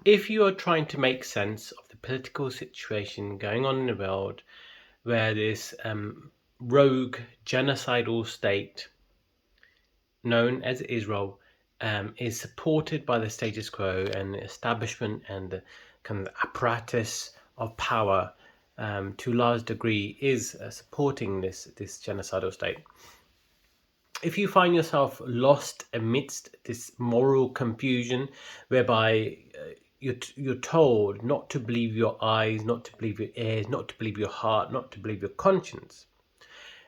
if you are trying to make sense of the political situation going on in the world, where this rogue genocidal state known as Israel is supported by the status quo and the establishment and the kind of apparatus of power to a large degree is supporting this genocidal state. If you find yourself lost amidst this moral confusion, whereby you're told not to believe your eyes, not to believe your ears, not to believe your heart, not to believe your conscience,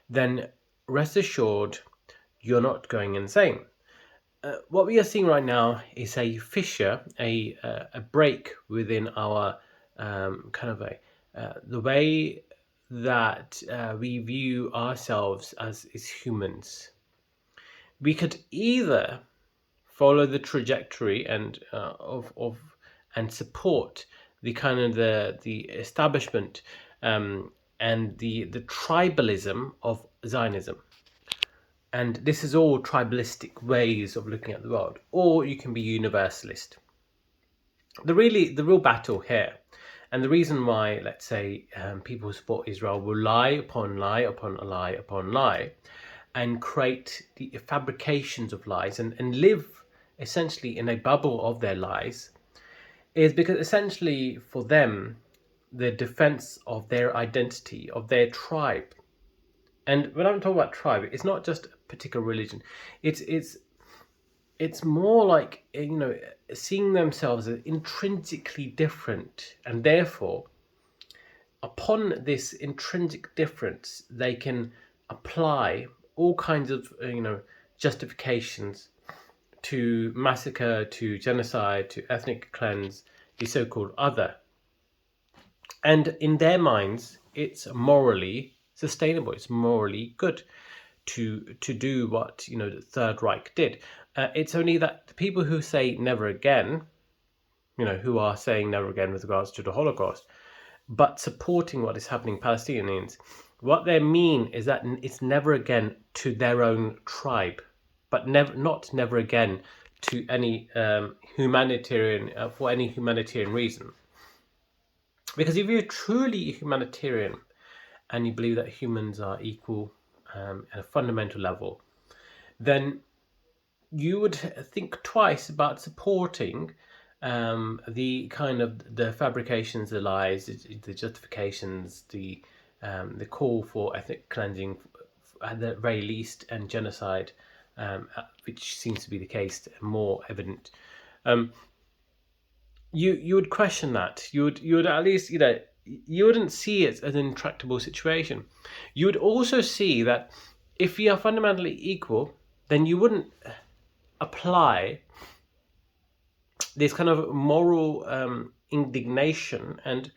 then rest assured you're not going insane. What we are seeing right now is a fissure, a break within our the way that we view ourselves as humans. We could either follow the trajectory and and support the kind of the establishment and the tribalism of Zionism. And this is all tribalistic ways of looking at the world. Or you can be universalist. The real battle here, and the reason why, let's say, people who support Israel will lie upon lie upon lie upon lie, and create the fabrications of lies and live essentially in a bubble of their lies, is because essentially for them, the defense of their identity, of their tribe. And when I'm talking about tribe, it's not just a particular religion. It's more like, seeing themselves as intrinsically different, and therefore, upon this intrinsic difference, they can apply all kinds of justifications to massacre, to genocide, to ethnic cleanse the so-called other. And in their minds, it's morally sustainable. It's morally good to do what the Third Reich did. It's only that the people who say never again, who are saying never again with regards to the Holocaust, but supporting what is happening Palestinians, what they mean is that it's never again to their own tribe, but never again to any humanitarian for any humanitarian reason. Because if you're truly a humanitarian and you believe that humans are equal at a fundamental level, then you would think twice about supporting the kind of the fabrications, the lies, the justifications, the call for ethnic cleansing at the very least, and genocide, which seems to be the case, more evident. You would question that. You would at least, you wouldn't see it as an intractable situation. You would also see that if we are fundamentally equal, then you wouldn't apply this kind of moral indignation and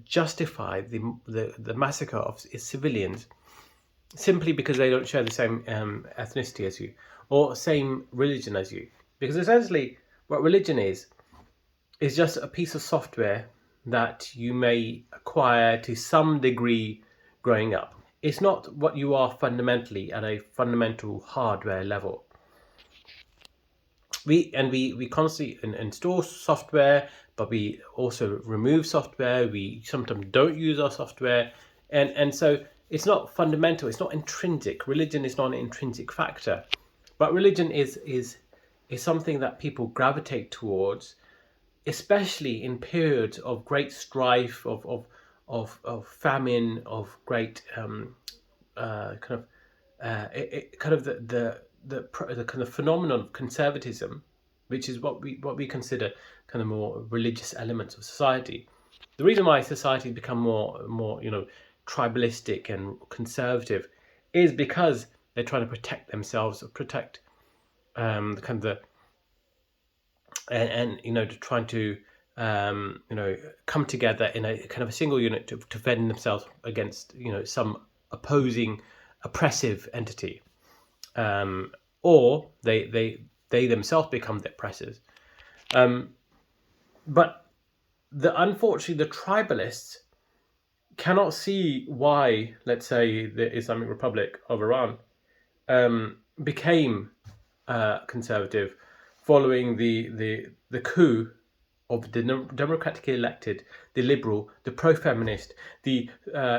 justify the massacre of civilians simply because they don't share the same ethnicity as you or same religion as you. Because essentially, what religion is just a piece of software that you may acquire to some degree growing up. It's not what you are fundamentally at a fundamental hardware level. We constantly install software, but we also remove software. We sometimes don't use our software, and so it's not fundamental. It's not intrinsic. Religion is not an intrinsic factor, but religion is something that people gravitate towards, especially in periods of great strife, of famine, of great the kind of phenomenon of conservatism, which is what we consider kind of more religious elements of society. The reason why society has become more tribalistic and conservative is because they're trying to protect themselves, or protect the kind of the trying to come together in a kind of a single unit to defend themselves against some opposing oppressive entity, or they themselves become the oppressors. But unfortunately, the tribalists cannot see why, let's say, the Islamic Republic of Iran became conservative following the coup of the democratically elected, the liberal, the pro-feminist, the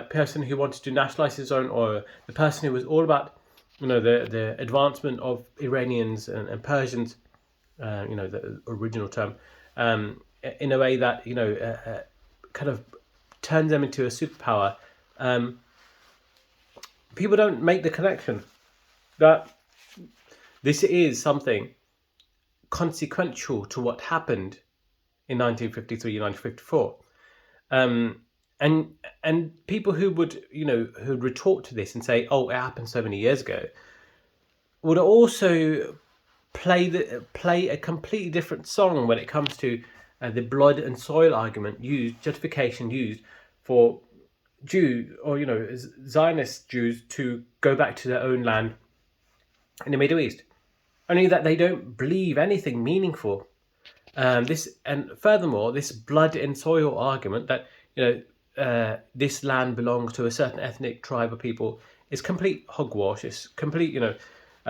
person who wanted to nationalize his own oil, the person who was all about, the advancement of Iranians and Persians, the original term, in a way that kind of turns them into a superpower. People don't make the connection that this is something consequential to what happened in 1953 and 1954. And people who would who'd retort to this and say, "Oh, it happened so many years ago," would also play a completely different song when it comes to the blood and soil argument justification used for Jew or Zionist Jews to go back to their own land in the Middle East. Only that they don't believe anything meaningful. And furthermore, this blood and soil argument that this land belongs to a certain ethnic tribe of people is complete hogwash. It's complete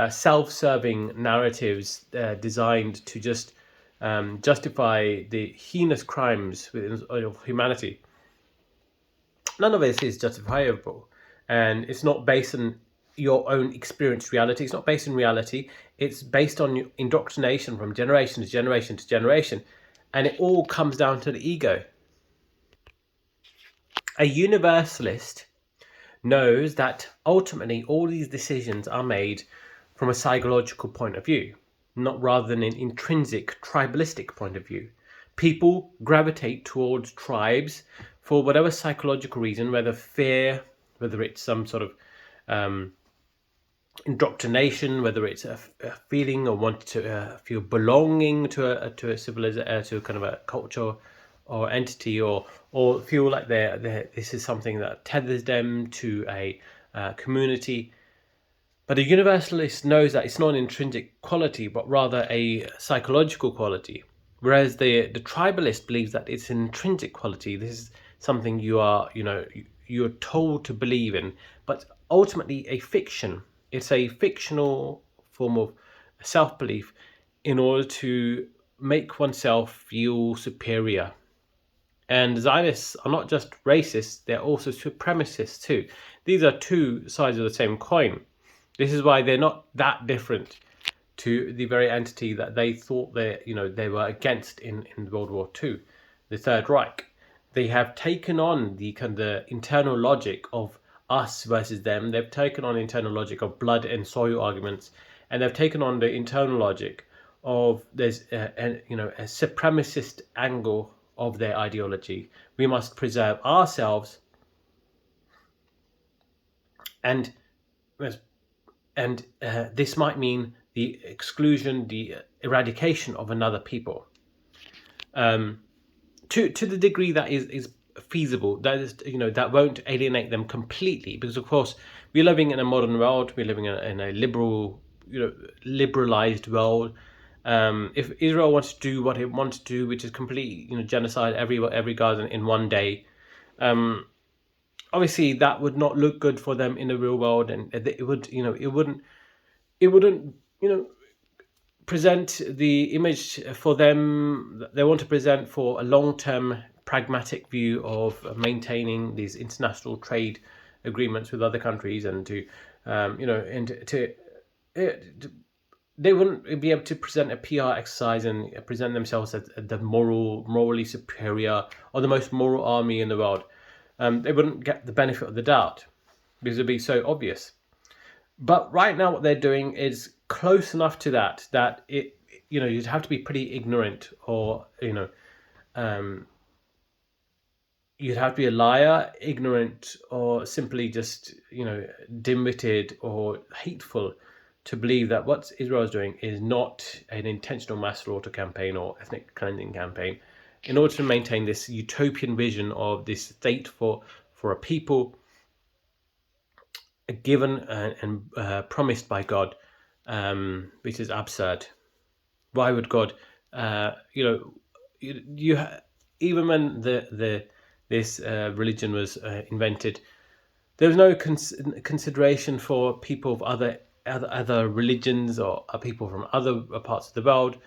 self-serving narratives designed to just justify the heinous crimes of humanity. None of this is justifiable, and it's not based on your own experienced reality. It's not based on reality. It's based on indoctrination from generation to generation to generation, and it all comes down to the ego. A universalist knows that ultimately all these decisions are made from a psychological point of view, not rather than an intrinsic tribalistic point of view. People gravitate towards tribes for whatever psychological reason, whether fear, whether it's some sort of indoctrination, whether it's a feeling or want to feel belonging to a civilization, to a kind of a culture or entity, or feel like this is something that tethers them to a community. But a universalist knows that it's not an intrinsic quality, but rather a psychological quality. Whereas the tribalist believes that it's an intrinsic quality. This is something you're told to believe in, but ultimately a fiction. It's a fictional form of self-belief in order to make oneself feel superior. And Zionists are not just racists, they're also supremacists too. These are two sides of the same coin. This is why they're not that different to the very entity that they thought they were against in World War II, the Third Reich. They have taken on the kind of internal logic of us versus them. They've taken on internal logic of blood and soil arguments, and they've taken on the internal logic of there's a supremacist angle of their ideology. We must preserve ourselves, and this might mean the exclusion, the eradication of another people, to the degree that is feasible. That is, that won't alienate them completely, because of course we're living in a modern world. We're living in a liberal, liberalized world. If Israel wants to do what it wants to do, which is complete, genocide every Gaza in one day, obviously that would not look good for them in the real world, and it wouldn't present the image for them that they want to present for a long-term pragmatic view of maintaining these international trade agreements with other countries, and they wouldn't be able to present a PR exercise and present themselves as the morally superior or the most moral army in the world. They wouldn't get the benefit of the doubt because it'd be so obvious. But right now what they're doing is close enough to that it you'd have to be pretty ignorant, or you'd have to be a liar, ignorant, or simply just dim-witted or hateful to believe that what Israel is doing is not an intentional mass slaughter campaign or ethnic cleansing campaign in order to maintain this utopian vision of this state for a people given and promised by God, which is absurd. Why would God, even when this religion was invented, there was no consideration for people of other religions or people from other parts of the world.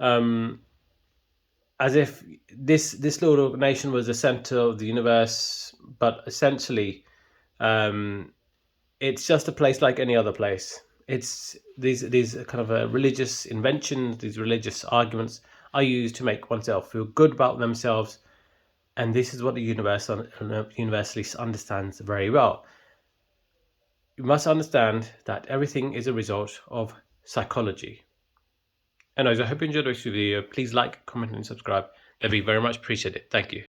as if this little nation was the center of the universe, but essentially, it's just a place like any other place. It's these kind of religious inventions, these religious arguments are used to make oneself feel good about themselves, and this is what the universalist understands very well. You must understand that everything is a result of psychology. Anyways, I hope you enjoyed this video. Please like, comment, and subscribe. That'd be very much appreciated. Thank you.